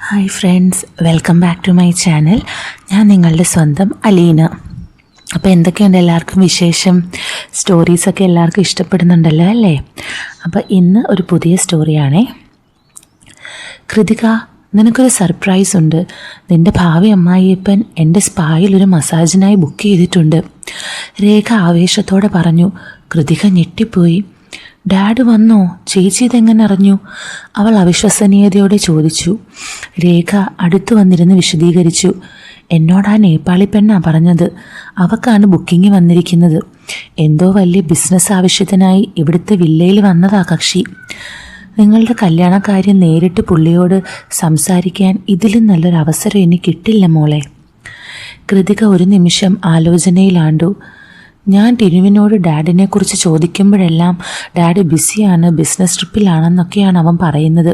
Hi friends, welcome back to my channel. ഞാൻ നിങ്ങളുടെ സ്വന്തം അലീന. അപ്പോൾ എന്തൊക്കെയുണ്ട് എല്ലാവർക്കും വിശേഷം? സ്റ്റോറീസൊക്കെ എല്ലാവർക്കും ഇഷ്ടപ്പെടുന്നുണ്ടല്ലോ അല്ലേ? അപ്പോൾ ഇന്ന് ഒരു പുതിയ സ്റ്റോറിയാണേ. കൃതിക, നിനക്കൊരു സർപ്രൈസ് ഉണ്ട്. നിൻ്റെ ഭാവി അമ്മായിയപ്പൻ എൻ്റെ സ്പായിൽ ഒരു മസാജിനായി ബുക്ക് ചെയ്തിട്ടുണ്ട്. രേഖ ആവേശത്തോടെ പറഞ്ഞു. കൃതിക ഞെട്ടിപ്പോയി. ഡാഡ് വന്നോ? ചേച്ചി ഇതെങ്ങനെ അറിഞ്ഞു? അവൾ അവിശ്വസനീയതയോടെ ചോദിച്ചു. രേഖ അടുത്തു വന്നിരുന്ന് വിശദീകരിച്ചു. എന്നോടാ നേപ്പാളി പെണ്ണാ പറഞ്ഞത്. അവക്കാണ് ബുക്കിംഗ് വന്നിരിക്കുന്നത്. എന്തോ വലിയ ബിസിനസ് ആവശ്യത്തിനായി ഇവിടുത്തെ വില്ലയിൽ വന്നതാ കക്ഷി. നിങ്ങളുടെ കല്യാണക്കാര്യം നേരിട്ട് പുള്ളിയോട് സംസാരിക്കാൻ ഇതിലും നല്ലൊരു അവസരം ഇനി കിട്ടില്ല മോളെ. കൃതിക ഒരു നിമിഷം ആലോചനയിലാണ്ടു. ഞാൻ ടിനുവിനോട് ഡാഡിനെക്കുറിച്ച് ചോദിക്കുമ്പോഴെല്ലാം ഡാഡി ബിസിയാണ്, ബിസിനസ് ട്രിപ്പിലാണെന്നൊക്കെയാണ് അവൻ പറയുന്നത്.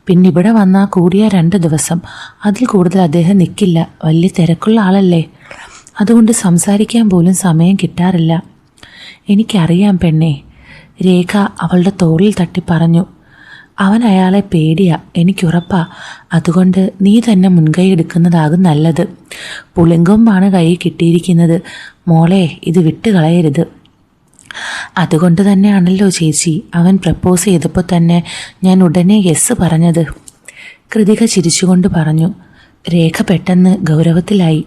പിന്നെ ഇവിടെ വന്നാൽ കൂടിയ 2 ദിവസം, അതിൽ കൂടുതൽ അദ്ദേഹം നിൽക്കില്ല. വലിയ തിരക്കുള്ള ആളല്ലേ, അതുകൊണ്ട് സംസാരിക്കാൻ പോലും സമയം കിട്ടാറില്ല. എനിക്കറിയാം പെണ്ണേ, രേഖ അവളുടെ തോളിൽ തട്ടി പറഞ്ഞു. അവൻ അയാളെ പേടിയാ, എനിക്കുറപ്പാ. അതുകൊണ്ട് നീ തന്നെ മുൻകൈ എടുക്കുന്നതാകും നല്ലത്. പുളിങ്കൊമ്പാണ് കയ്യിൽ കിട്ടിയിരിക്കുന്നത് മോളെ, ഇത് വിട്ട് കളയരുത്. അതുകൊണ്ട് തന്നെയാണല്ലോ ചേച്ചി അവൻ പ്രപ്പോസ് ചെയ്തപ്പോൾ തന്നെ ഞാൻ ഉടനെ യെസ് പറഞ്ഞത്. കൃതിക ചിരിച്ചുകൊണ്ട് പറഞ്ഞു. രേഖ പെട്ടെന്ന് ഗൗരവത്തിലായി.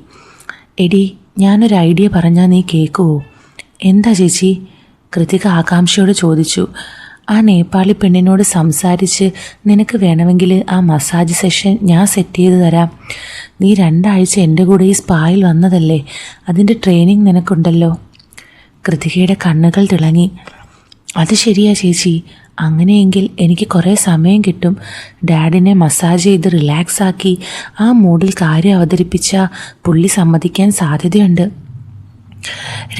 എടി, ഞാനൊരു ഐഡിയ പറഞ്ഞാൽ നീ കേൾക്കുവോ? എന്താ ചേച്ചി? കൃതിക ആകാംക്ഷയോട് ചോദിച്ചു. ആ നേപ്പാളി പെണ്ണിനോട് സംസാരിച്ച് നിനക്ക് വേണമെങ്കിൽ ആ മസാജ് സെഷൻ ഞാൻ സെറ്റ് ചെയ്ത് തരാം. നീ 2 ആഴ്ച എൻ്റെ കൂടെ ഈ സ്പായിൽ വന്നതല്ലേ, അതിൻ്റെ ട്രെയിനിങ് നിനക്കുണ്ടല്ലോ. കൃതികയുടെ കണ്ണുകൾ തിളങ്ങി. അത് ശരിയാ ചേച്ചി, അങ്ങനെയെങ്കിൽ എനിക്ക് കുറേ സമയം കിട്ടും. ഡാഡിനെ മസാജ് ചെയ്ത് റിലാക്സ് ആക്കി ആ മൂഡിൽ കാര്യം അവതരിപ്പിച്ചാൽ പുള്ളി സമ്മതിക്കാൻ സാധ്യതയുണ്ട്.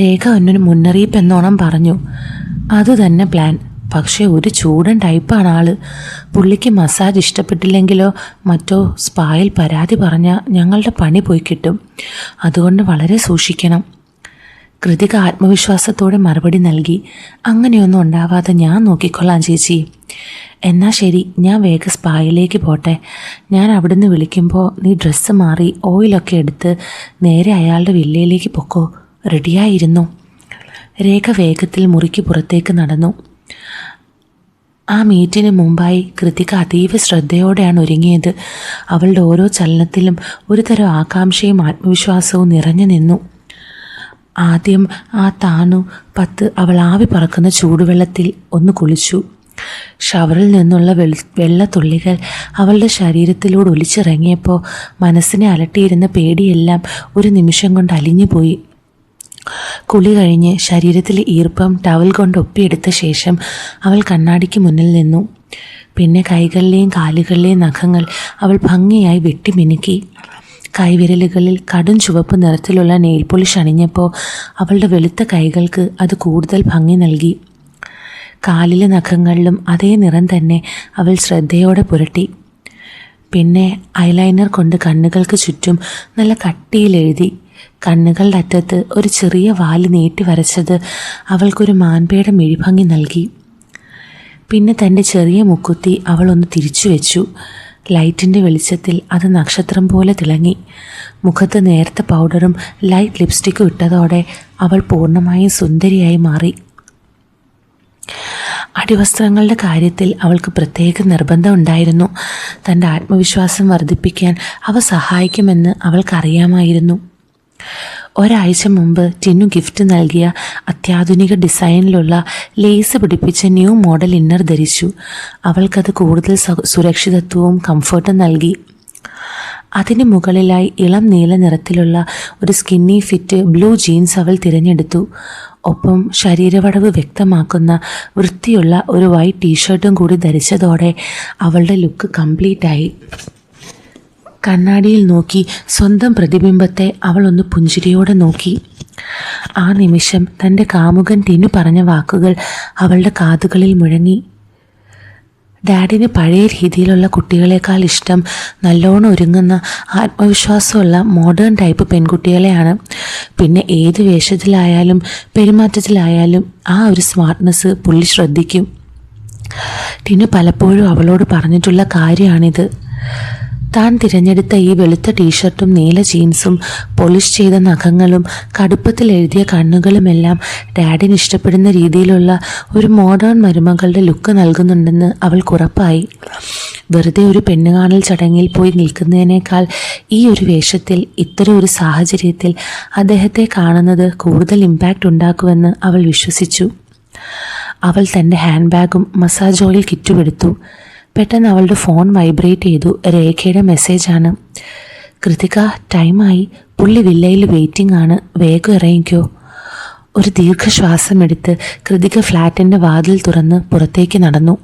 രേഖ എന്നൊരു മുന്നറിയിപ്പ് എന്നോണം പറഞ്ഞു. അതുതന്നെ പ്ലാൻ. പക്ഷേ ഒരു ചൂടൻ ടൈപ്പാണ് ആള്. പുള്ളിക്ക് മസാജ് ഇഷ്ടപ്പെട്ടില്ലെങ്കിലോ മറ്റോ സ്പായിൽ പരാതി പറഞ്ഞാൽ ഞങ്ങളുടെ പണി പോയി കിട്ടും. അതുകൊണ്ട് വളരെ സൂക്ഷിക്കണം. കൃതിക ആത്മവിശ്വാസത്തോടെ മറുപടി നൽകി. അങ്ങനെയൊന്നും ഉണ്ടാവാതെ ഞാൻ നോക്കിക്കൊള്ളാം ചേച്ചി. എന്നാൽ ശരി, ഞാൻ വേഗം സ്പായിലേക്ക് പോട്ടെ. ഞാൻ അവിടുന്ന് വിളിക്കുമ്പോൾ നീ ഡ്രസ്സ് മാറി ഓയിലൊക്കെ എടുത്ത് നേരെ അയാളുടെ വില്ലയിലേക്ക് പൊക്കോ. റെഡിയായിരുന്നു. രേഖ വേഗത്തിൽ മുറിക്ക് പുറത്തേക്ക് നടന്നു. ആ മീറ്റിന് മുമ്പായി കൃതിക അതീവ ശ്രദ്ധയോടെയാണ് ഒരുങ്ങിയത്. അവളുടെ ഓരോ ചലനത്തിലും ഒരു തരം ആകാംക്ഷയും ആത്മവിശ്വാസവും നിറഞ്ഞു നിന്നു. ആദ്യം ആ താണു 10 അവൾ ആവി പറക്കുന്ന ചൂടുവെള്ളത്തിൽ ഒന്ന് കുളിച്ചു. ഷവറിൽ നിന്നുള്ള വെള്ളത്തുള്ളികൾ അവളുടെ ശരീരത്തിലൂടെ ഒലിച്ചിറങ്ങിയപ്പോൾ മനസ്സിനെ അലട്ടിയിരുന്ന പേടിയെല്ലാം ഒരു നിമിഷം കൊണ്ട് അലിഞ്ഞുപോയി. കുളി കഴിഞ്ഞ് ശരീരത്തിലെ ഈർപ്പം ടവൽ കൊണ്ട് ഒപ്പിയെടുത്ത ശേഷം അവൾ കണ്ണാടിക്ക് മുന്നിൽ നിന്നു. പിന്നെ കൈകളിലെയും കാലുകളിലെയും നഖങ്ങൾ അവൾ ഭംഗിയായി വെട്ടിമിനുക്കി. കൈവിരലുകളിൽ കടും ചുവപ്പ് നിറത്തിലുള്ള നെയിൽ പോളിഷ് അണിഞ്ഞപ്പോൾ അവളുടെ വെളുത്ത കൈകൾക്ക് അത് കൂടുതൽ ഭംഗി നൽകി. കാലിലെ നഖങ്ങളിലും അതേ നിറം തന്നെ അവൾ ശ്രദ്ധയോടെ പുരട്ടി. പിന്നെ ഐലൈനർ കൊണ്ട് കണ്ണുകൾക്ക് ചുറ്റും നല്ല കട്ടിയിൽ എഴുതി. കണ്ണുകളുടെ അറ്റത്ത് ഒരു ചെറിയ വാല് നീട്ടി വരച്ചത് അവൾക്കൊരു മാൻപേടെ മിഴിഭംഗി നൽകി. പിന്നെ തൻ്റെ ചെറിയ മുക്കുത്തി അവളൊന്ന് തിരിച്ചു വെച്ചു. ലൈറ്റിൻ്റെ വെളിച്ചത്തിൽ അത് നക്ഷത്രം പോലെ തിളങ്ങി. മുഖത്ത് നേർത്ത പൗഡറും ലൈറ്റ് ലിപ്സ്റ്റിക്കും ഇട്ടതോടെ അവൾ പൂർണ്ണമായും സുന്ദരിയായി മാറി. അടിവസ്ത്രങ്ങളുടെ കാര്യത്തിൽ അവൾക്ക് പ്രത്യേക നിർബന്ധം ഉണ്ടായിരുന്നു. തൻ്റെ ആത്മവിശ്വാസം വർദ്ധിപ്പിക്കാൻ അവ സഹായിക്കുമെന്ന് അവൾക്കറിയാമായിരുന്നു. ഒരാഴ്ച മുമ്പ് ടിനു ഗിഫ്റ്റ് നൽകിയ അത്യാധുനിക ഡിസൈനിലുള്ള ലേസ് പിടിപ്പിച്ച ന്യൂ മോഡൽ ഇന്നർ ധരിച്ചു. അവൾക്കത് കൂടുതൽ സുരക്ഷിതത്വവും കംഫർട്ടും നൽകി. അതിന് മുകളിലായി ഇളം നീല നിറത്തിലുള്ള ഒരു സ്കിന്നി ഫിറ്റ് ബ്ലൂ ജീൻസ് അവൾ തിരഞ്ഞെടുത്തു. ഒപ്പം ശരീരവടവ് വ്യക്തമാക്കുന്ന വൃത്തിയുള്ള ഒരു വൈറ്റ് ടീഷർട്ടും കൂടി ധരിച്ചതോടെ അവളുടെ ലുക്ക് കംപ്ലീറ്റായി. കണ്ണാടിയിൽ നോക്കി സ്വന്തം പ്രതിബിംബത്തെ അവൾ ഒന്ന് പുഞ്ചിരിയോടെ നോക്കി. ആ നിമിഷം തൻ്റെ കാമുകൻ ടിനു പറഞ്ഞ വാക്കുകൾ അവളുടെ കാതുകളിൽ മുഴങ്ങി. ഡാഡിന് പഴയ രീതിയിലുള്ള കുട്ടികളെക്കാൾ ഇഷ്ടം നല്ലോണം ഒരുങ്ങുന്ന ആത്മവിശ്വാസമുള്ള മോഡേൺ ടൈപ്പ് പെൺകുട്ടികളെയാണ്. പിന്നെ ഏത് വേഷത്തിലായാലും പെരുമാറ്റത്തിലായാലും ആ ഒരു സ്മാർട്ട്നെസ് പുള്ളി ശ്രദ്ധിക്കും. ടിനു പലപ്പോഴും അവളോട് പറഞ്ഞിട്ടുള്ള കാര്യമാണിത്. താൻ തിരഞ്ഞെടുത്ത ഈ വെളുത്ത ടീഷർട്ടും നീല ജീൻസും പോളിഷ് ചെയ്ത നഖങ്ങളും കടുപ്പത്തിൽ എഴുതിയ കണ്ണുകളുമെല്ലാം ഡാഡിന് ഇഷ്ടപ്പെടുന്ന രീതിയിലുള്ള ഒരു മോഡേൺ മരുമകളുടെ ലുക്ക് നൽകുന്നുണ്ടെന്ന് അവൾക്കുറപ്പായി. വെറുതെ ഒരു പെണ്ണുകാണൽ ചടങ്ങിൽ പോയി നിൽക്കുന്നതിനേക്കാൾ ഈ ഒരു വേഷത്തിൽ ഇത്തരം ഒരു സാഹചര്യത്തിൽ അദ്ദേഹത്തെ കാണുന്നത് കൂടുതൽ ഇമ്പാക്റ്റ് ഉണ്ടാക്കുമെന്ന് അവൾ വിശ്വസിച്ചു. അവൾ തൻ്റെ ഹാൻഡ് ബാഗും മസാജ് ഓയിൽ കിറ്റും എടുത്തു. പെട്ടെന്ന് അവളുടെ ഫോൺ വൈബ്രേറ്റ് ചെയ്തു. രേഖയുടെ മെസ്സേജാണ്. കൃതിക, ടൈമായി, പുള്ളി വില്ലയിൽ വെയിറ്റിംഗ് ആണ്, വേഗം ഇറങ്ങിക്കോ. ഒരു ദീർഘശ്വാസം എടുത്ത് കൃതിക ഫ്ലാറ്റിൻ്റെ വാതിൽ തുറന്ന് പുറത്തേക്ക് നടന്നു.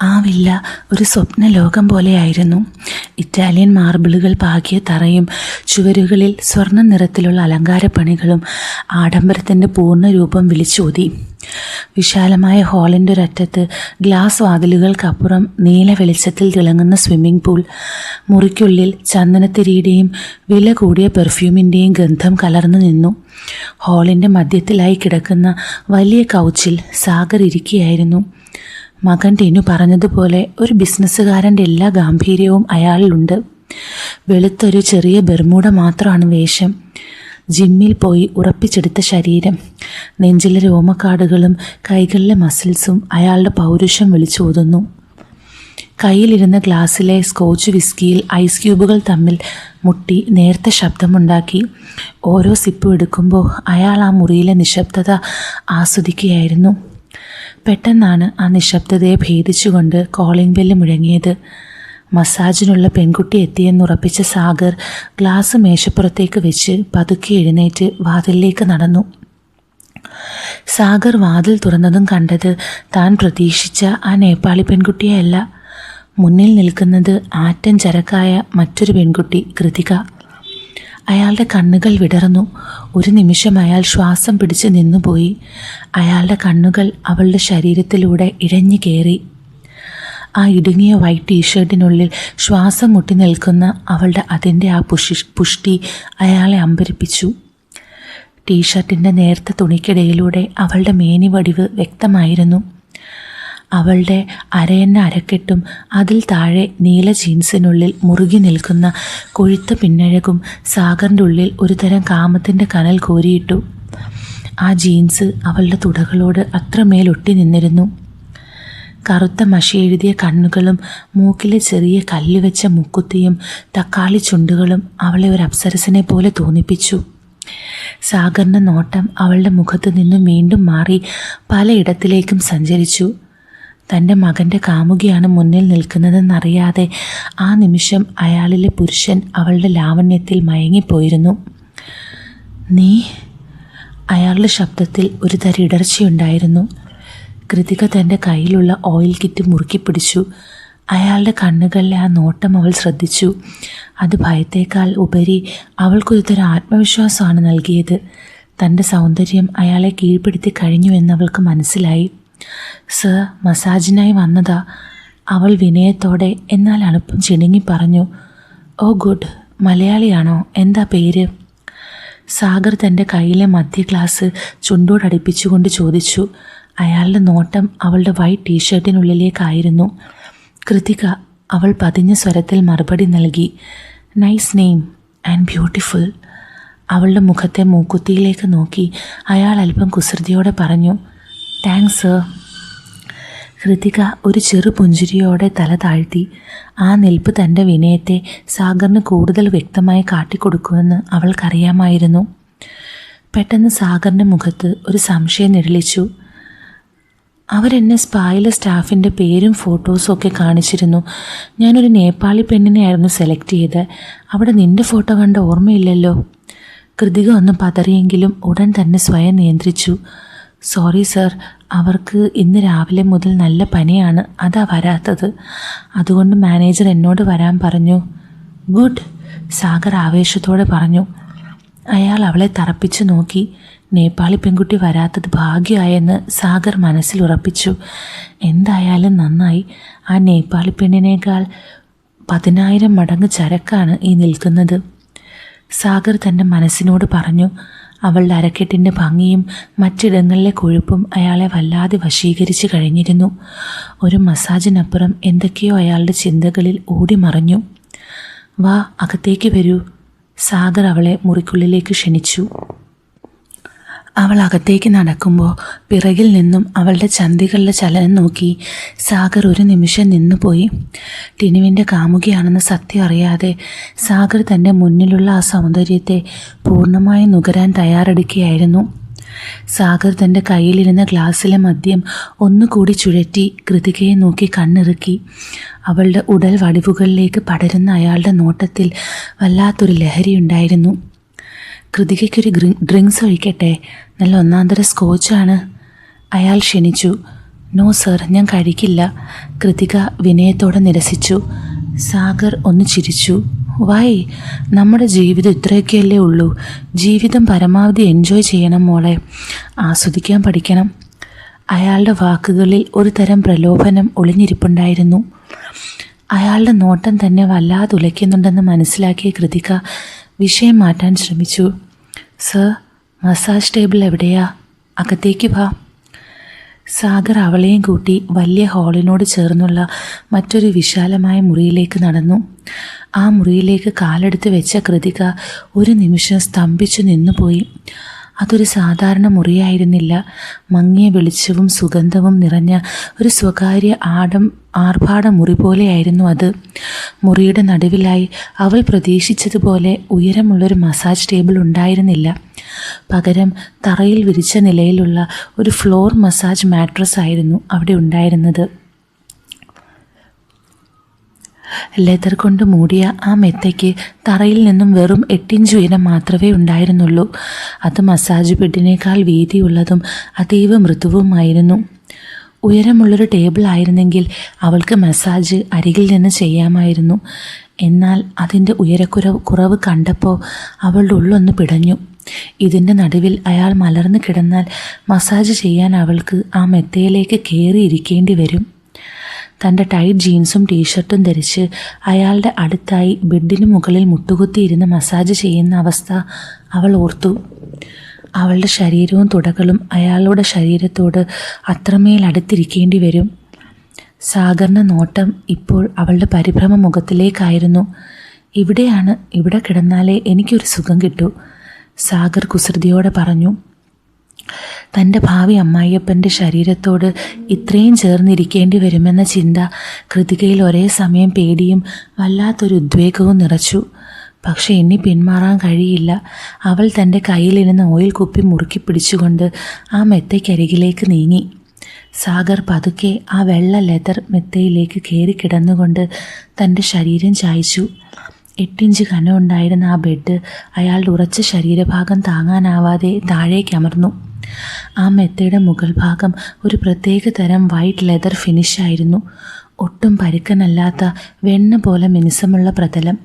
ആ വില്ല ഒരു സ്വപ്ന ലോകം പോലെയായിരുന്നു. ഇറ്റാലിയൻ മാർബിളുകൾ പാകിയ തറയും ചുവരുകളിൽ സ്വർണ്ണ നിറത്തിലുള്ള അലങ്കാരപ്പണികളും ആഡംബരത്തിൻ്റെ പൂർണ്ണ രൂപം വിളിച്ചോതി. വിശാലമായ ഹാളിൻ്റെ ഒരറ്റത്ത് ഗ്ലാസ് വാതിലുകൾക്കപ്പുറം നീല വെളിച്ചത്തിൽ തിളങ്ങുന്ന സ്വിമ്മിംഗ് പൂൾ. മുറിക്കുള്ളിൽ ചന്ദനത്തിരിയുടെയും വില കൂടിയ പെർഫ്യൂമിൻ്റെയും ഗന്ധം കലർന്നു നിന്നു. ഹാളിൻ്റെ മധ്യത്തിലായി കിടക്കുന്ന വലിയ കൗച്ചിൽ സാഗർ ഇരിക്കുകയായിരുന്നു. മകൻ ടിനു പറഞ്ഞതുപോലെ ഒരു ബിസിനസ്സുകാരൻ്റെ എല്ലാ ഗാംഭീര്യവും അയാളിലുണ്ട്. വെളുത്തൊരു ചെറിയ ബെർമൂഡ മാത്രമാണ് വേഷം. ജിമ്മിൽ പോയി ഉറപ്പിച്ചെടുത്ത ശരീരം, നെഞ്ചിലെ രോമക്കാടുകളും കൈകളിലെ മസിൽസും അയാളുടെ പൗരുഷം വിളിച്ചോതുന്നു. കയ്യിലിരുന്ന ഗ്ലാസ്സിലെ സ്കോച്ച് വിസ്കിയിൽ ഐസ് ക്യൂബുകൾ തമ്മിൽ മുട്ടി നേർത്ത ശബ്ദമുണ്ടാക്കി. ഓരോ സിപ്പും എടുക്കുമ്പോൾ അയാൾ ആ മുറിയിലെ നിശബ്ദത ആസ്വദിക്കുകയായിരുന്നു. പെട്ടെന്നാണ് ആ നിശബ്ദതയെ ഭേദിച്ചുകൊണ്ട് കോളിംഗ് ബെല്ല് മുഴങ്ങിയത്. മസാജിനുള്ള പെൺകുട്ടി എത്തിയെന്നുറപ്പിച്ച സാഗർ ഗ്ലാസ് മേശപ്പുറത്തേക്ക് വെച്ച് പതുക്കെ എഴുന്നേറ്റ് വാതിലിലേക്ക് നടന്നു. സാഗർ വാതിൽ തുറന്നതും കണ്ടത് താൻ പ്രതീക്ഷിച്ച ആ നേപ്പാളി പെൺകുട്ടിയല്ല. മുന്നിൽ നിൽക്കുന്നത് ആറ്റൻ ചരക്കായ മറ്റൊരു പെൺകുട്ടി, കൃതിക. അയാളുടെ കണ്ണുകൾ വിടർന്നു. ഒരു നിമിഷം അയാൾ ശ്വാസം പിടിച്ച് നിന്നുപോയി. അയാളുടെ കണ്ണുകൾ അവളുടെ ശരീരത്തിലൂടെ ഇഴഞ്ഞു കയറി. ആ ഇടുങ്ങിയ വൈറ്റ് ടീഷർട്ടിനുള്ളിൽ ശ്വാസം മുട്ടി നിൽക്കുന്ന അവളുടെ അതിൻ്റെ ആ പുഷ്ടി അയാളെ അമ്പരിപ്പിച്ചു. ടീഷർട്ടിൻ്റെ നേർത്ത തുണിക്കിടയിലൂടെ അവളുടെ മേനി വടിവ് വ്യക്തമായിരുന്നു. അവളുടെ അരയന്ന അരക്കെട്ടും അതിൽ താഴെ നീല ജീൻസിനുള്ളിൽ മുറുകി നിൽക്കുന്ന കൊഴുത്ത പിന്നഴകും സാഗറിൻ്റെ ഉള്ളിൽ ഒരു തരം കാമത്തിൻ്റെ കനൽ കോരിയിട്ടു. ആ ജീൻസ് അവളുടെ തുടകളോട് അത്രമേൽ ഒട്ടി നിന്നിരുന്നു. കറുത്ത മഷി എഴുതിയ കണ്ണുകളും മൂക്കിലെ ചെറിയ കല്ലുവെച്ച മുക്കുത്തിയും തക്കാളി ചുണ്ടുകളും അവളെ ഒരു അപ്സരസിനെ പോലെ തോന്നിപ്പിച്ചു. സാഗറിൻ്റെ നോട്ടം അവളുടെ മുഖത്ത് നിന്നും വീണ്ടും മാറി പലയിടത്തിലേക്കും സഞ്ചരിച്ചു. തൻ്റെ മകൻ്റെ കാമുകിയാണ് മുന്നിൽ നിൽക്കുന്നതെന്നറിയാതെ ആ നിമിഷം അയാളിലെ പുരുഷൻ അവളുടെ ലാവണ്യത്തിൽ മയങ്ങിപ്പോയിരുന്നു. നീ? അയാളുടെ ശബ്ദത്തിൽ ഒരു തരം ഇടർച്ചയുണ്ടായിരുന്നു. കൃതിക തൻ്റെ കയ്യിലുള്ള ഓയിൽ കിറ്റ് മുറുക്കി പിടിച്ചു. അയാളുടെ കണ്ണുകളിലെ ആ നോട്ടം അവൾ ശ്രദ്ധിച്ചു. അത് ഭയത്തേക്കാൾ ഉപരി അവൾക്കൊരു തരം ആത്മവിശ്വാസമാണ് നൽകിയത്. തൻ്റെ സൗന്ദര്യം അയാളെ കീഴ്പ്പെടുത്തി കഴിഞ്ഞു എന്നവൾക്ക് മനസ്സിലായി. സർ, മസാജിനായി വന്നതാ, അവൾ വിനയത്തോടെ എന്നാൽ അണുപ്പം ചിണുങ്ങി പറഞ്ഞു. ഓ ഗുഡ്, മലയാളിയാണോ? എന്താ പേര്? സാഗർ തൻ്റെ കയ്യിലെ മധ്യ ഗ്ലാസ് ചുണ്ടോടടുപ്പിച്ചുകൊണ്ട് ചോദിച്ചു. അയാളുടെ നോട്ടം അവളുടെ വൈറ്റ് ടീഷർട്ടിനുള്ളിലേക്കായിരുന്നു. കൃതിക, അവൾ പതിഞ്ഞ സ്വരത്തിൽ മറുപടി നൽകി. Nice name and beautiful. അവളുടെ മുഖത്തെ മൂക്കുത്തിയിലേക്ക് നോക്കി അയാൾ അല്പം കുസൃതിയോടെ പറഞ്ഞു. Thanks sir. കൃതിക ഒരു ചെറു പുഞ്ചിരിയോടെ തല താഴ്ത്തി. ആ നിൽപ്പ് തൻ്റെ വിനയത്തെ സാഗറിന് കൂടുതൽ വ്യക്തമായി കാട്ടിക്കൊടുക്കുമെന്ന് അവൾക്കറിയാമായിരുന്നു. പെട്ടെന്ന് സാഗറിൻ്റെ മുഖത്ത് ഒരു സംശയം നിഴലിച്ചു. അവരെന്നെ സ്പായിലെ സ്റ്റാഫിൻ്റെ പേരും ഫോട്ടോസും ഒക്കെ കാണിച്ചിരുന്നു. ഞാനൊരു നേപ്പാളി പെണ്ണിനെയായിരുന്നു സെലക്ട് ചെയ്തത്. അവിടെ നിൻ്റെ ഫോട്ടോ കണ്ട ഓർമ്മയില്ലല്ലോ. കൃതിക ഒന്ന് പതറിയെങ്കിലും ഉടൻ തന്നെ സ്വയം നിയന്ത്രിച്ചു. സോറി സർ, അവർക്ക് ഇന്ന് രാവിലെ മുതൽ നല്ല പനിയാണ്, അതാ വരാത്തത്. അതുകൊണ്ട് മാനേജർ എന്നോട് വരാൻ പറഞ്ഞു. ഗുഡ്, സാഗർ ആവേശത്തോടെ പറഞ്ഞു. അയാൾ അവളെ തറപ്പിച്ചു നോക്കി. നേപ്പാളി പെൺകുട്ടി വരാത്തത് ഭാഗ്യമായെന്ന് സാഗർ മനസ്സിൽ ഉറപ്പിച്ചു. എന്തായാലും നന്നായി. ആ നേപ്പാളി പെണ്ണിനേക്കാൾ 10,000 മടങ്ങ് ചരക്കാണ് ഈ നിൽക്കുന്നത്. സാഗർ തൻ്റെ മനസ്സിനോട് പറഞ്ഞു. അവളുടെ അരക്കെട്ടിൻ്റെ ഭംഗിയും മറ്റിടങ്ങളിലെ കൊഴുപ്പും അയാളെ വല്ലാതെ വശീകരിച്ച് കഴിഞ്ഞിരുന്നു. ഒരു മസാജിനപ്പുറം എന്തൊക്കെയോ അയാളുടെ ചിന്തകളിൽ ഓടിമറഞ്ഞു. വാ, അകത്തേക്ക് വരൂ. സാഗർ അവളെ മുറിക്കുള്ളിലേക്ക് ക്ഷണിച്ചു. അവൾ അകത്തേക്ക് നടക്കുമ്പോൾ പിറകിൽ നിന്നും അവളുടെ ചന്തികളുടെ ചലനം നോക്കി സാഗർ ഒരു നിമിഷം നിന്നുപോയി. ടിനുവിൻ്റെ കാമുകിയാണെന്ന് സത്യം അറിയാതെ സാഗർ തൻ്റെ മുന്നിലുള്ള ആ സൗന്ദര്യത്തെ പൂർണ്ണമായി നുകരാൻ തയ്യാറെടുക്കുകയായിരുന്നു. സാഗർ തൻ്റെ കയ്യിലിരുന്ന ഗ്ലാസ്സിലെ മദ്യം ഒന്നുകൂടി ചുഴറ്റി കൃതികയെ നോക്കി കണ്ണിറുക്കി. അവളുടെ ഉടൽ വടിവുകളിലേക്ക് പടരുന്ന അയാളുടെ നോട്ടത്തിൽ വല്ലാത്തൊരു ലഹരിയുണ്ടായിരുന്നു. കൃതികയ്ക്കൊരു ഡ്രിങ്ക്സ് ഒഴിക്കട്ടെ, നല്ല ഒന്നാന്തര സ്കോച്ചാണ്, അയാൾ ക്ഷണിച്ചു. നോ സർ, ഞാൻ കഴിക്കില്ല, കൃതിക വിനയത്തോടെ നിരസിച്ചു. സാഗർ ഒന്ന് ചിരിച്ചു. വൈ? നമ്മുടെ ജീവിതം ഇത്രയൊക്കെയല്ലേ ഉള്ളൂ. ജീവിതം പരമാവധി എൻജോയ് ചെയ്യണം മോളെ, ആസ്വദിക്കാൻ പഠിക്കണം. അയാളുടെ വാക്കുകളിൽ ഒരു തരം പ്രലോഭനം ഒളിഞ്ഞിരിപ്പുണ്ടായിരുന്നു. അയാളുടെ നോട്ടം തന്നെ വല്ലാതെ ഉലയ്ക്കുന്നുണ്ടെന്ന് മനസ്സിലാക്കിയ കൃതിക വിഷയം മാറ്റാൻ ശ്രമിച്ചു. സർ, മസാജ് ടേബിൾ എവിടെയാ? അകത്തേക്ക് വാ. സാഗർ അവളെയും കൂട്ടി വലിയ ഹാളിനോട് ചേർന്നുള്ള മറ്റൊരു വിശാലമായ മുറിയിലേക്ക് നടന്നു. ആ മുറിയിലേക്ക് കാലെടുത്ത് വെച്ച കൃതിക ഒരു നിമിഷം സ്തംഭിച്ചു നിന്നുപോയി. അതൊരു സാധാരണ മുറിയായിരുന്നില്ല. മങ്ങിയ വെളിച്ചവും സുഗന്ധവും നിറഞ്ഞ ഒരു സ്വകാര്യ ആർഭാട മുറി പോലെയായിരുന്നു അത്. മുറിയുടെ നടുവിലായി അവൾ പ്രതീക്ഷിച്ചതുപോലെ ഉയരമുള്ളൊരു മസാജ് ടേബിൾ ഉണ്ടായിരുന്നില്ല. പകരം തറയിൽ വിരിച്ച നിലയിലുള്ള ഒരു ഫ്ലോർ മസാജ് മാട്രസ് ആയിരുന്നു അവിടെ ഉണ്ടായിരുന്നത്. ലെതർ കൊണ്ട് മൂടിയ ആ മെത്തയ്ക്ക് തറയിൽ നിന്നും വെറും 8 ഇഞ്ച് ഉയരം മാത്രമേ ഉണ്ടായിരുന്നുള്ളൂ. അത് മസാജ് ബെഡിനേക്കാൾ വീതിയുള്ളതും അതീവ മൃദുവുമായിരുന്നു. ഉയരമുള്ളൊരു ടേബിൾ ആയിരുന്നെങ്കിൽ അവൾക്ക് മസാജ് അരികിൽ നിന്ന് ചെയ്യാമായിരുന്നു. എന്നാൽ അതിൻ്റെ കുറവ് കണ്ടപ്പോൾ അവളുടെ ഉള്ളൊന്ന് പിടഞ്ഞു. ഇതിൻ്റെ നടുവിൽ അയാൾ മലർന്നു കിടന്നാൽ മസാജ് ചെയ്യാൻ അവൾക്ക് ആ മെത്തയിലേക്ക് കയറിയിരിക്കേണ്ടി വരും. തൻ്റെ ടൈറ്റ് ജീൻസും ടീഷർട്ടും ധരിച്ച് അയാളുടെ അടുത്തായി ബെഡിന് മുകളിൽ മുട്ടുകുത്തിയിരുന്ന് മസാജ് ചെയ്യുന്ന അവസ്ഥ അവൾ ഓർത്തു. അവളുടെ ശരീരവും തുടകളും അയാളുടെ ശരീരത്തോട് അത്രമേൽ അടുത്തിരിക്കേണ്ടി വരും. സാഗറിൻ്റെ നോട്ടം ഇപ്പോൾ അവളുടെ പരിഭ്രമ മുഖത്തിലേക്കായിരുന്നു. ഇവിടെയാണ്, ഇവിടെ കിടന്നാലേ എനിക്കൊരു സുഖം കിട്ടൂ, സാഗർ കുസൃതിയോടെ പറഞ്ഞു. തൻ്റെ ഭാവി അമ്മായിയപ്പൻ്റെ ശരീരത്തോട് ഇത്രയും ചേർന്നിരിക്കേണ്ടി വരുമെന്ന ചിന്ത കൃതികയിൽ ഒരേ സമയം പേടിയും വല്ലാത്തൊരു ഉദ്വേഗവും നിറച്ചു. പക്ഷെ ഇനി പിന്മാറാൻ കഴിയില്ല. അവൾ തൻ്റെ കയ്യിലിരുന്ന ഓയിൽ കുപ്പി മുറുക്കി പിടിച്ചുകൊണ്ട് ആ മെത്തയ്ക്കരികിലേക്ക് നീങ്ങി. സാഗർ പതുക്കെ ആ വെള്ള ലെതർ മെത്തയിലേക്ക് കയറി കിടന്നുകൊണ്ട് തൻ്റെ ശരീരം ചായ്ച്ചു. 8 ഇഞ്ച് കനമുണ്ടായിരുന്ന ആ ബെഡ് അയാളുടെ ഉറച്ച ശരീരഭാഗം താങ്ങാനാവാതെ താഴേക്കമർന്നു. ആ മെത്തയുടെ മുകൾ ഭാഗം ഒരു പ്രത്യേക തരം വൈറ്റ് ലെതർ ഫിനിഷായിരുന്നു. ഒട്ടും പരുക്കനല്ലാത്ത വെണ്ണ പോലെ മിനുസമുള്ള പ്രതലം.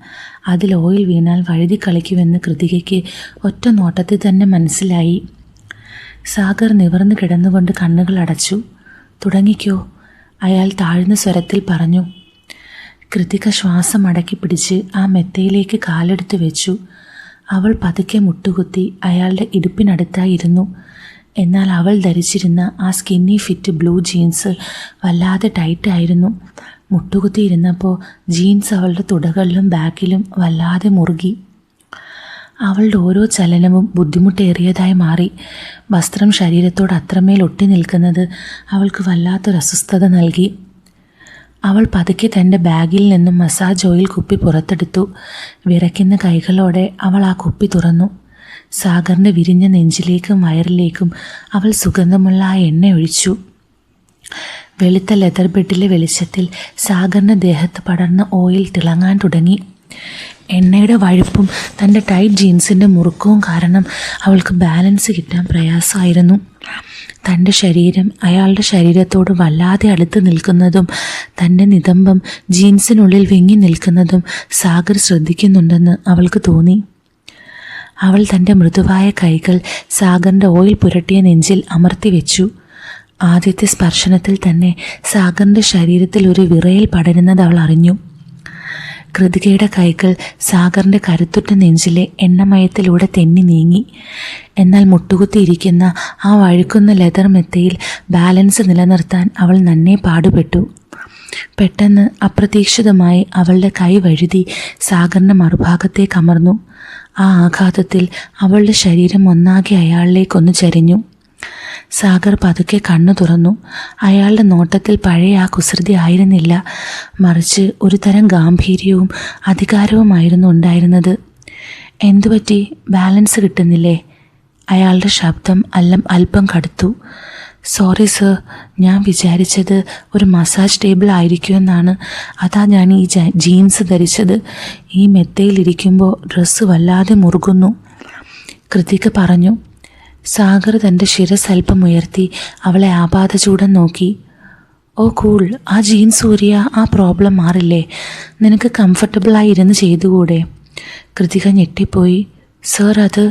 അതിൽ ഓയിൽ വീണാൽ വഴുതി കളിക്കുമെന്ന് കൃതികയ്ക്ക് ഒറ്റ നോട്ടത്തിൽ തന്നെ മനസ്സിലായി. സാഗർ നിവർന്നു കിടന്നുകൊണ്ട് കണ്ണുകൾ അടച്ചു. തുടങ്ങിക്കോ, അയാൾ താഴ്ന്ന സ്വരത്തിൽ പറഞ്ഞു. കൃതിക ശ്വാസം അടക്കി പിടിച്ച് ആ മെത്തയിലേക്ക് കാലെടുത്ത് വെച്ചു. അവൾ പതുക്കെ മുട്ടുകുത്തി അയാളുടെ ഇടുപ്പിനടുത്തായിരുന്നു. എന്നാൽ അവൾ ധരിച്ചിരുന്ന ആ സ്കിന്നി ഫിറ്റ് ബ്ലൂ ജീൻസ് വല്ലാതെ ടൈറ്റായിരുന്നു. മുട്ടുകുത്തിയിരുന്നപ്പോൾ ജീൻസ് അവളുടെ തുടകളിലും ബാക്കിലും വല്ലാതെ മുറുകി. അവളുടെ ഓരോ ചലനവും ബുദ്ധിമുട്ടേറിയതായി മാറി. വസ്ത്രം ശരീരത്തോട് അത്രമേൽ ഒട്ടി നിൽക്കുന്നത് അവൾക്ക് വല്ലാത്തൊരു അസ്വസ്ഥത നൽകി. അവൾ പതുക്കെ തൻ്റെ ബാഗിൽ നിന്നും മസാജ് ഓയിൽ കുപ്പി പുറത്തെടുത്തു. വിറയ്ക്കുന്ന കൈകളോടെ അവൾ ആ കുപ്പി തുറന്നു. സാഗറിൻ്റെ വിരിഞ്ഞ നെഞ്ചിലേക്കും വയറിലേക്കും അവൾ സുഗന്ധമുള്ള ആ എണ്ണ ഒഴിച്ചു. വെളുത്ത ലെതർ ബെഡിലെ വെളിച്ചത്തിൽ സാഗറിൻ്റെ ദേഹത്ത് പടർന്ന ഓയിൽ തിളങ്ങാൻ തുടങ്ങി. എണ്ണയുടെ വഴുപ്പും തൻ്റെ ടൈറ്റ് ജീൻസിൻ്റെ മുറുക്കവും കാരണം അവൾക്ക് ബാലൻസ് കിട്ടാൻ പ്രയാസമായിരുന്നു. തൻ്റെ ശരീരം അയാളുടെ ശരീരത്തോട് വല്ലാതെ അടുത്ത് നിൽക്കുന്നതും തൻ്റെ നിതംബം ജീൻസിനുള്ളിൽ വിങ്ങി നിൽക്കുന്നതും സാഗർ ശ്രദ്ധിക്കുന്നുണ്ടെന്ന് അവൾക്ക് തോന്നി. അവൾ തൻ്റെ മൃദുവായ കൈകൾ സാഗറിൻ്റെ ഓയിൽ പുരട്ടിയ നെഞ്ചിൽ അമർത്തി വെച്ചു. ആദ്യത്തെ സ്പർശനത്തിൽ തന്നെ സാഗറിൻ്റെ ശരീരത്തിൽ ഒരു വിറയൽ പടരുന്നത് അവൾ അറിഞ്ഞു. കൃതികയുടെ കൈകൾ സാഗറിൻ്റെ കരുത്തുറ്റ നെഞ്ചിലെ എണ്ണമയത്തിലൂടെ തെന്നി നീങ്ങി. എന്നാൽ മുട്ടുകുത്തിയിരിക്കുന്ന ആ വഴുക്കുന്ന ലെതർ മെത്തയിൽ ബാലൻസ് നിലനിർത്താൻ അവൾ നന്നേ പാടുപെട്ടു. പെട്ടെന്ന് അപ്രതീക്ഷിതമായി അവളുടെ കൈ വഴുതി സാഗറിൻ്റെ മറുഭാഗത്തേക്ക് അമർന്നു. ആ ആഘാതത്തിൽ അവളുടെ ശരീരം ഒന്നാകെ അയാളിലേക്കൊന്ന് ചരിഞ്ഞു. സാഗർ പതുക്കെ കണ്ണു തുറന്നു. അയാളുടെ നോട്ടത്തിൽ പഴയ ആ കുസൃതി ആയിരുന്നില്ല, മറിച്ച് ഒരു തരം ഗാംഭീര്യവും അധികാരവുമായിരുന്നു ഉണ്ടായിരുന്നത്. എന്തുപറ്റി, ബാലൻസ് കിട്ടുന്നില്ലേ? അയാളുടെ ശബ്ദം അല്പം കടുത്തു. സോറി സർ, ഞാൻ വിചാരിച്ചത് ഒരു മസാജ് ടേബിൾ ആയിരിക്കുമെന്നാണ്. അതാ ഞാൻ ഈ ജീൻസ് ധരിച്ചത്. ഈ മെത്തയിലിരിക്കുമ്പോൾ ഡ്രസ്സ് വല്ലാതെ മുറുകുന്നു, കൃതിക പറഞ്ഞു. സാഗർ തൻ്റെ ശിരസ് അല്പം ഉയർത്തി അവളെ ആപാദചൂടൻ നോക്കി. ഓ കൂൾ, ആ ജീൻസ് ഊരിയ ആ പ്രോബ്ലം മാറില്ലേ? നിനക്ക് കംഫർട്ടബിളായി ഇരുന്ന് ചെയ്തുകൂടെ? കൃതിക ഞെട്ടിപ്പോയി. സർ, അത്...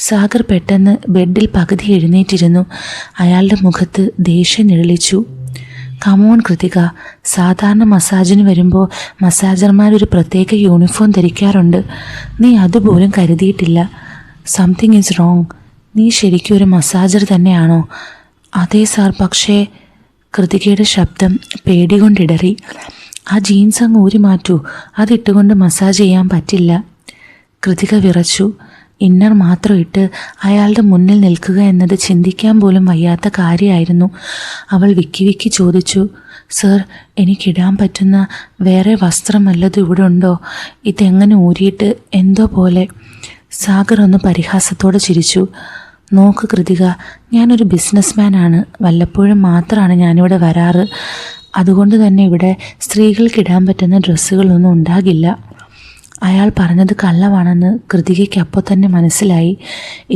സാഗർ പെട്ടെന്ന് ബെഡിൽ പകുതി എഴുന്നേറ്റിരുന്നു. അയാളുടെ മുഖത്ത് ദേഷ്യം നിഴലിച്ചു. കമോൺ കൃതിക, സാധാരണ മസാജിന് വരുമ്പോൾ മസാജർമാരൊരു പ്രത്യേക യൂണിഫോം ധരിക്കാറുണ്ട്. നീ അതുപോലും കരുതിയിട്ടില്ല. Something is wrong. നീ ശരിക്കും ഒരു മസാജർ തന്നെയാണോ? അതെ സാർ, പക്ഷേ... കൃതികയുടെ ശബ്ദം പേടികൊണ്ടിടറി. ആ ജീൻസ് അങ്ങ് ഊരി മാറ്റൂ. അതിട്ടുകൊണ്ട് മസാജ് ചെയ്യാൻ പറ്റില്ല. കൃതിക വിറച്ചു. ഇന്നർ മാത്രം ഇട്ട് അയാളുടെ മുന്നിൽ നിൽക്കുക എന്നത് ചിന്തിക്കാൻ പോലും വയ്യാത്ത കാര്യമായിരുന്നു. അവൾ വിക്കി ചോദിച്ചു, സർ, എനിക്കിടാൻ പറ്റുന്ന വേറെ വസ്ത്രം വല്ലതും ഇവിടെ ഉണ്ടോ? ഇതെങ്ങനെ ഊരിയിട്ട് എന്തോ പോലെ. സാഗർ ഒന്ന് പരിഹാസത്തോടെ ചിരിച്ചു. നോക്ക് കൃതിക, ഞാനൊരു ബിസിനസ്മാനാണ്. വല്ലപ്പോഴും മാത്രമാണ് ഞാനിവിടെ വരാറ്. അതുകൊണ്ട് തന്നെ ഇവിടെ സ്ത്രീകൾക്കിടാൻ പറ്റുന്ന ഡ്രസ്സുകളൊന്നും ഉണ്ടാകില്ല. അയാൾ പറഞ്ഞത് കള്ളമാണെന്ന് കൃതികയ്ക്ക് അപ്പോൾ തന്നെ മനസ്സിലായി.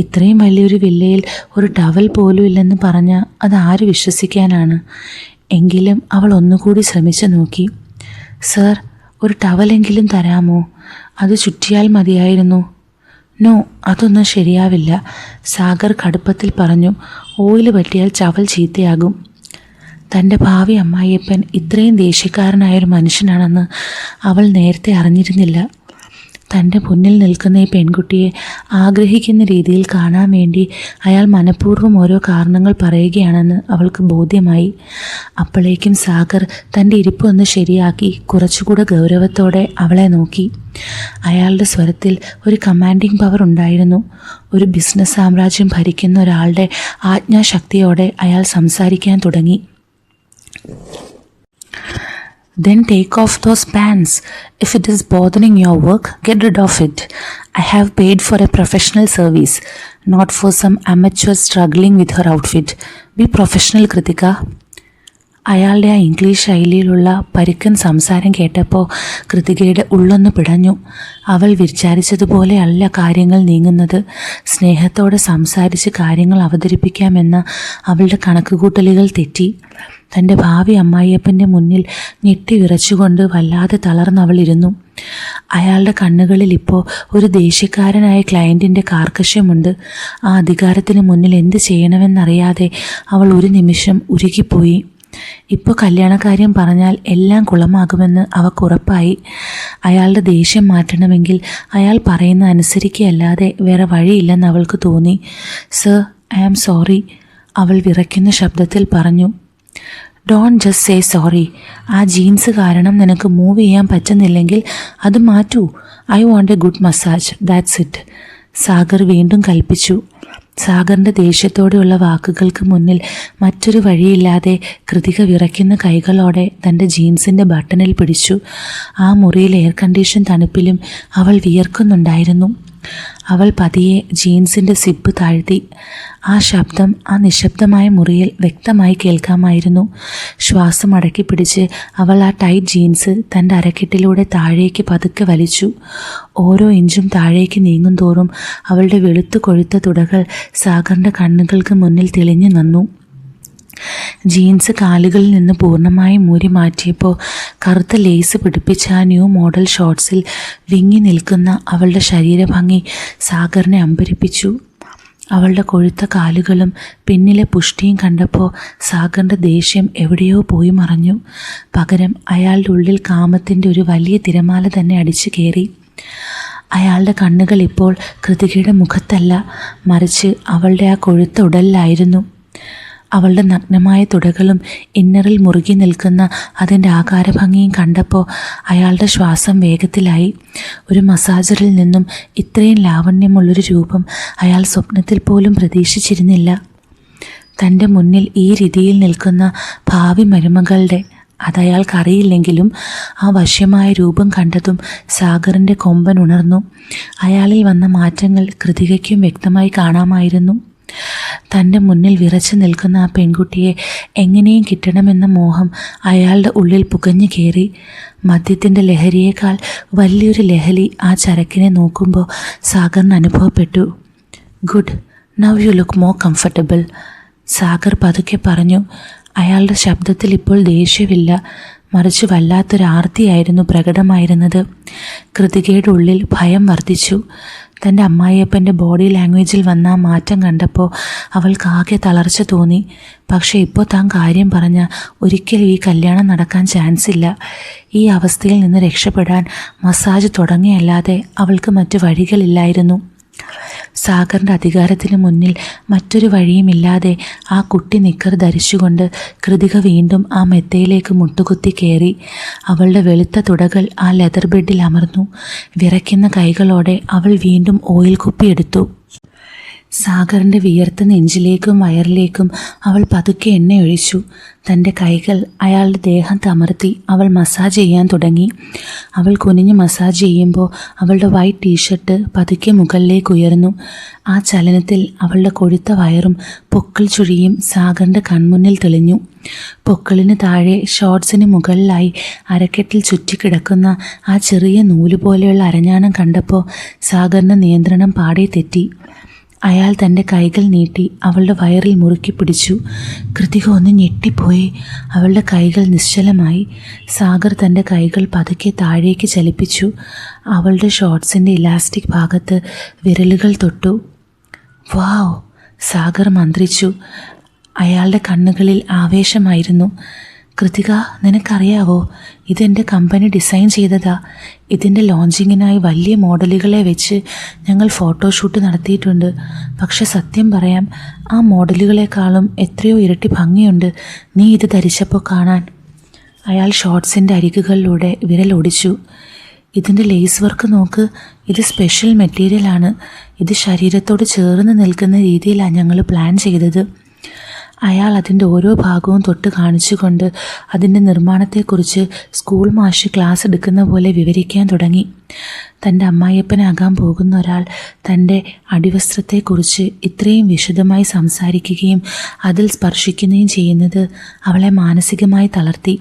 ഇത്രയും വലിയൊരു വില്ലയിൽ ഒരു ടവൽ പോലും ഇല്ലെന്ന് പറഞ്ഞാൽ അതാര് വിശ്വസിക്കാനാണ്? എങ്കിലും അവൾ ഒന്നുകൂടി ശ്രമിച്ചു നോക്കി. സർ, ഒരു ടവലെങ്കിലും തരാമോ? അത് ചുറ്റിയാൽ മതിയായിരുന്നു. നോ, അതൊന്നും ശരിയാവില്ല, സാഗർ കടുപ്പത്തിൽ പറഞ്ഞു. ഓയിൽ പറ്റിയാൽ ചവൽ ചീത്തയാകും. തൻ്റെ ഭാവി അമ്മായിയപ്പൻ ഇത്രയും ദേഷ്യക്കാരനായൊരു മനുഷ്യനാണെന്ന് അവൾ നേരത്തെ അറിഞ്ഞിരുന്നില്ല. തൻ്റെ മുന്നിൽ നിൽക്കുന്ന ഈ പെൺകുട്ടിയെ ആഗ്രഹിക്കുന്ന രീതിയിൽ കാണാൻ വേണ്ടി അയാൾ മനഃപൂർവ്വം ഓരോ കാരണങ്ങൾ പറയുകയാണെന്ന് അവൾക്ക് ബോധ്യമായി. അപ്പോഴേക്കും സാഗർ തൻ്റെ ഇരിപ്പ് ഒന്ന് ശരിയാക്കി കുറച്ചുകൂടെ ഗൗരവത്തോടെ അവളെ നോക്കി. അയാളുടെ സ്വരത്തിൽ ഒരു കമാൻഡിങ് പവർ ഉണ്ടായിരുന്നു. ഒരു ബിസിനസ് സാമ്രാജ്യം ഭരിക്കുന്ന ഒരാളുടെ ആജ്ഞാശക്തിയോടെ അയാൾ സംസാരിക്കാൻ തുടങ്ങി. Then take off those pants. If it is bothering your work, get rid of it. I have paid for a professional service, not for some amateur struggling with her outfit. Be professional, Kritika. അയാളുടെ ആ English ശൈലിയിലുള്ള പരുക്കൻ സംസാരം കേട്ടപ്പോൾ കൃതികയുടെ ഉള്ളൊന്ന് പിടഞ്ഞു. അവൾ വിചാരിച്ചതുപോലെ അല്ല കാര്യങ്ങൾ നീങ്ങുന്നത്. സ്നേഹത്തോടെ സംസാരിച്ച് കാര്യങ്ങൾ അവതരിപ്പിക്കാമെന്ന അവളുടെ കണക്കുകൂട്ടലുകൾ തെറ്റി. തൻ്റെ ഭാവി അമ്മായിയപ്പൻ്റെ മുന്നിൽ ഞെട്ടി വിറച്ചുകൊണ്ട് വല്ലാതെ തളർന്നവളിരുന്നു. അയാളുടെ കണ്ണുകളിൽ ഇപ്പോൾ ഒരു ദേഷ്യക്കാരനായ ക്ലയൻറ്റിൻ്റെ കാർക്കശ്യമുണ്ട്. ആ അധികാരത്തിന് മുന്നിൽ എന്ത് ചെയ്യണമെന്നറിയാതെ അവൾ ഒരു നിമിഷം ഉരുകിപ്പോയി. ഇപ്പോൾ കല്യാണക്കാര്യം പറഞ്ഞാൽ എല്ലാം കുളമാകുമെന്ന് അവൾക്കുറപ്പായി. അയാളുടെ ദേഷ്യം മാറ്റണമെങ്കിൽ അയാൾ പറയുന്ന അനുസരിക്കുകയല്ലാതെ വേറെ വഴിയില്ലെന്ന് അവൾക്ക് തോന്നി. സർ, ഐ ആം സോറി, അവൾ വിറയ്ക്കുന്ന ശബ്ദത്തിൽ പറഞ്ഞു. Don't just say sorry. ആ ജീൻസ് കാരണം നിനക്ക് മൂവ് ചെയ്യാൻ പറ്റുന്നില്ലെങ്കിൽ അത് മാറ്റൂ. I want A good massage, that's it, Sagar വീണ്ടും കൽപ്പിച്ചു. സാഗറിൻ്റെ ദേഷ്യത്തോടെയുള്ള വാക്കുകൾക്ക് മുന്നിൽ മറ്റൊരു വഴിയില്ലാതെ കൃതിക വിറയ്ക്കുന്ന കൈകളോടെ തൻ്റെ ജീൻസിൻ്റെ ബട്ടണിൽ പിടിച്ചു. ആ മുറിയിൽ എയർ കണ്ടീഷൻ തണുപ്പിലും അവൾ വിയർക്കുന്നുണ്ടായിരുന്നു. അവൾ പതിയെ ജീൻസിൻ്റെ സിപ്പ് താഴ്ത്തി. ആ ശബ്ദം ആ നിശബ്ദമായ മുറിയിൽ വ്യക്തമായി കേൾക്കാമായിരുന്നു. ശ്വാസം അടക്കി പിടിച്ച് അവൾ ആ ടൈറ്റ് ജീൻസ് തൻ്റെ അരക്കെട്ടിലൂടെ താഴേക്ക് പതുക്കെ വലിച്ചു. ഓരോ ഇഞ്ചും താഴേക്ക് നീങ്ങും തോറും അവളുടെ വെളുത്തു കൊഴുത്ത തുടകൾ സാഗറിൻ്റെ കണ്ണുകൾക്ക് മുന്നിൽ തെളിഞ്ഞു നിന്നു. ജീൻസ് കാലുകളിൽ നിന്ന് പൂർണ്ണമായും മൂരി മാറ്റിയപ്പോൾ കറുത്ത ലേസ് പിടിപ്പിച്ച ആ ന്യൂ മോഡൽ ഷോർട്സിൽ വിങ്ങി നിൽക്കുന്ന അവളുടെ ശരീരഭംഗി സാഗറിനെ അമ്പരിപ്പിച്ചു. അവളുടെ കൊഴുത്ത കാലുകളും പിന്നിലെ പുഷ്ടിയും കണ്ടപ്പോൾ സാഗറിൻ്റെ ദേഷ്യം എവിടെയോ പോയി മറഞ്ഞു. പകരം അയാളുടെ ഉള്ളിൽ കാമത്തിൻ്റെ ഒരു വലിയ തിരമാല തന്നെ അടിച്ചു കയറി. അയാളുടെ കണ്ണുകൾ ഇപ്പോൾ കൃതികയുടെ മുഖത്തല്ല, മറിച്ച് അവളുടെ ആ കൊഴുത്ത ഉടലിലായിരുന്നു. അവളുടെ നഗ്നമായ തുടകളും ഇന്നറിൽ മുറുകി നിൽക്കുന്ന അതിൻ്റെ ആകാരഭംഗിയും കണ്ടപ്പോൾ അയാളുടെ ശ്വാസം വേഗത്തിലായി. ഒരു മസാജറിൽ നിന്നും ഇത്രയും ലാവണ്യമുള്ളൊരു രൂപം അയാൾ സ്വപ്നത്തിൽ പോലും പ്രതീക്ഷിച്ചിരുന്നില്ല. തൻ്റെ മുന്നിൽ ഈ രീതിയിൽ നിൽക്കുന്ന ഭാവി മരുമകളുടെ, അതയാൾക്കറിയില്ലെങ്കിലും ആ വശ്യമായ രൂപം കണ്ടതും സാഗറിൻ്റെ കൊമ്പൻ ഉണർന്നു. അയാളിൽ വന്ന മാറ്റങ്ങൾ കൃതികയ്ക്കും വ്യക്തമായി കാണാമായിരുന്നു. തൻ്റെ മുന്നിൽ വിറച്ചു നിൽക്കുന്ന ആ പെൺകുട്ടിയെ എങ്ങനെയും കിട്ടണമെന്ന മോഹം അയാളുടെ ഉള്ളിൽ പുകഞ്ഞു കയറി. മദ്യത്തിൻ്റെ ലഹരിയേക്കാൾ വലിയൊരു ലഹരി ആ ചരക്കിനെ നോക്കുമ്പോൾ സാഗറിന് അനുഭവപ്പെട്ടു. Good, now you look more comfortable, Sagar പതുക്കെ പറഞ്ഞു. അയാളുടെ ശബ്ദത്തിൽ ഇപ്പോൾ ദേഷ്യമില്ല, മറിച്ച് വല്ലാത്തൊരാർത്തിയായിരുന്നു പ്രകടമായിരുന്നത്. കൃതികയുടെ ഉള്ളിൽ ഭയം വർദ്ധിച്ചു. തൻ്റെ അമ്മായിയപ്പൻ്റെ ബോഡി ലാംഗ്വേജിൽ വന്ന ആ മാറ്റം കണ്ടപ്പോൾ അവൾക്കാകെ തളർച്ച തോന്നി. പക്ഷേ ഇപ്പോൾ താൻ കാര്യം പറഞ്ഞ ഒരിക്കലും ഈ കല്യാണം നടക്കാൻ ചാൻസ് ഇല്ല. ഈ അവസ്ഥയിൽ നിന്ന് രക്ഷപ്പെടാൻ മസാജ് തുടങ്ങിയല്ലാതെ അവൾക്ക് മറ്റു വഴികളില്ലായിരുന്നു. സാഗറിൻ്റെ അധികാരത്തിന് മുന്നിൽ മറ്റൊരു വഴിയുമില്ലാതെ ആ കുട്ടി നിക്കർ ധരിച്ചുകൊണ്ട് കൃതിക വീണ്ടും ആ മെത്തയിലേക്ക് മുട്ടുകുത്തി കയറി. അവളുടെ വെളുത്ത തുടകൾ ആ ലെതർ ബെഡിൽ അമർന്നു. വിറയ്ക്കുന്ന കൈകളോടെ അവൾ വീണ്ടും ഓയിൽ കുപ്പിയെടുത്തു. സാഗറിൻ്റെ വിയർത്ത നെഞ്ചിലേക്കും വയറിലേക്കും അവൾ പതുക്കെ എണ്ണയൊഴിച്ചു. തൻ്റെ കൈകൾ അയാളുടെ ദേഹം തമർത്തി അവൾ മസാജ് ചെയ്യാൻ തുടങ്ങി. അവൾ കുനിഞ്ഞ് മസാജ് ചെയ്യുമ്പോൾ അവളുടെ വൈറ്റ് ടീഷർട്ട് പതുക്കെ മുകളിലേക്ക് ഉയർന്നു. ആ ചലനത്തിൽ അവളുടെ കൊഴുത്ത വയറും പൊക്കിൾ ചുഴിയും സാഗറിൻ്റെ കൺമുന്നിൽ തെളിഞ്ഞു. പൊക്കിളിന് താഴെ ഷോർട്സിന് മുകളിലായി അരക്കെട്ടിൽ ചുറ്റിക്കിടക്കുന്ന ആ ചെറിയ നൂല് പോലെയുള്ള അരഞ്ഞാണം കണ്ടപ്പോൾ സാഗറിൻ്റെ നിയന്ത്രണം പാടെ തെറ്റി. അയാൾ തൻ്റെ കൈകൾ നീട്ടി അവളുടെ വയറിൽ മുറുക്കി പിടിച്ചു. കൃതിക ഒന്ന് ഞെട്ടിപ്പോയി. അവളുടെ കൈകൾ നിശ്ചലമായി. സാഗർ തൻ്റെ കൈകൾ പതുക്കെ താഴേക്ക് ചലിപ്പിച്ചു. അവളുടെ ഷോർട്സിൻ്റെ ഇലാസ്റ്റിക് ഭാഗത്ത് വിരലുകൾ തൊട്ടു. വാവ്, സാഗർ മന്ത്രിച്ചു. അയാളുടെ കണ്ണുകളിൽ ആവേശമായിരുന്നു. കൃതിക, നിനക്കറിയാവോ, ഇതെൻ്റെ കമ്പനി ഡിസൈൻ ചെയ്തതാ. ഇതിൻ്റെ ലോഞ്ചിങ്ങിനായി വലിയ മോഡലുകളെ വെച്ച് ഞങ്ങൾ ഫോട്ടോഷൂട്ട് നടത്തിയിട്ടുണ്ട്. പക്ഷെ സത്യം പറയാം, ആ മോഡലുകളെക്കാളും എത്രയോ ഇരട്ടി ഭംഗിയുണ്ട് നീ ഇത് ധരിച്ചപ്പോൾ കാണാൻ. അയാൾ ഷോർട്സിൻ്റെ അരികുകളിലൂടെ വിരലൊടിച്ചു. ഇതിൻ്റെ ലേസ് വർക്ക് നോക്ക്, ഇത് സ്പെഷ്യൽ മെറ്റീരിയലാണ്. ഇത് ശരീരത്തോട് ചേർന്ന് നിൽക്കുന്ന രീതിയിലാണ് ഞങ്ങൾ പ്ലാൻ ചെയ്തത്. അയാൾ അതിൻ്റെ ഓരോ ഭാഗവും തൊട്ട് കാണിച്ചുകൊണ്ട് അതിൻ്റെ നിർമ്മാണത്തെക്കുറിച്ച് സ്കൂൾ മാഷ് ക്ലാസ് എടുക്കുന്ന പോലെ വിവരിക്കാൻ തുടങ്ങി. തൻ്റെ അമ്മായിയപ്പനാകാൻ പോകുന്ന ഒരാൾ തൻ്റെ അടിവസ്ത്രത്തെക്കുറിച്ച് ഇത്രയും വിശദമായി സംസാരിക്കുകയും അതിൽ സ്പർശിക്കുകയും ചെയ്യുന്നത് അവളെ മാനസികമായി തളർത്തി.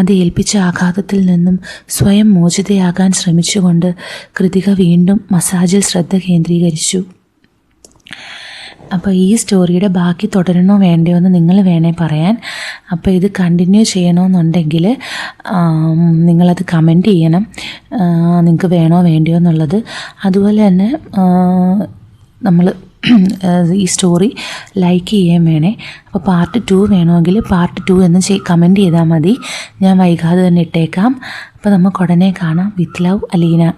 അത് ഏൽപ്പിച്ച ആഘാതത്തിൽ നിന്നും സ്വയം മോചിതയാകാൻ ശ്രമിച്ചുകൊണ്ട് കൃതിക വീണ്ടും മസാജിൽ ശ്രദ്ധ കേന്ദ്രീകരിച്ചു. അപ്പോൾ ഈ സ്റ്റോറിയുടെ ബാക്കി തുടരണോ വേണ്ടയോ എന്ന് നിങ്ങൾ വേണേൽ പറയാൻ. അപ്പോൾ ഇത് കണ്ടിന്യൂ ചെയ്യണമെന്നുണ്ടെങ്കിൽ നിങ്ങളത് കമൻറ്റ് ചെയ്യണം, നിങ്ങൾക്ക് വേണോ വേണ്ടയോ എന്നുള്ളത്. അതുപോലെ തന്നെ നമ്മൾ ഈ സ്റ്റോറി ലൈക്ക് ചെയ്യാൻ വേണേ. അപ്പോൾ പാർട്ട് 2 വേണമെങ്കിൽ പാർട്ട് 2 എന്ന് കമൻറ്റ് ചെയ്താൽ മതി. ഞാൻ വൈകാതെ തന്നെ ഇട്ടേക്കാം. അപ്പോൾ നമുക്ക് ഉടനെ കാണാം. With love, Aleena.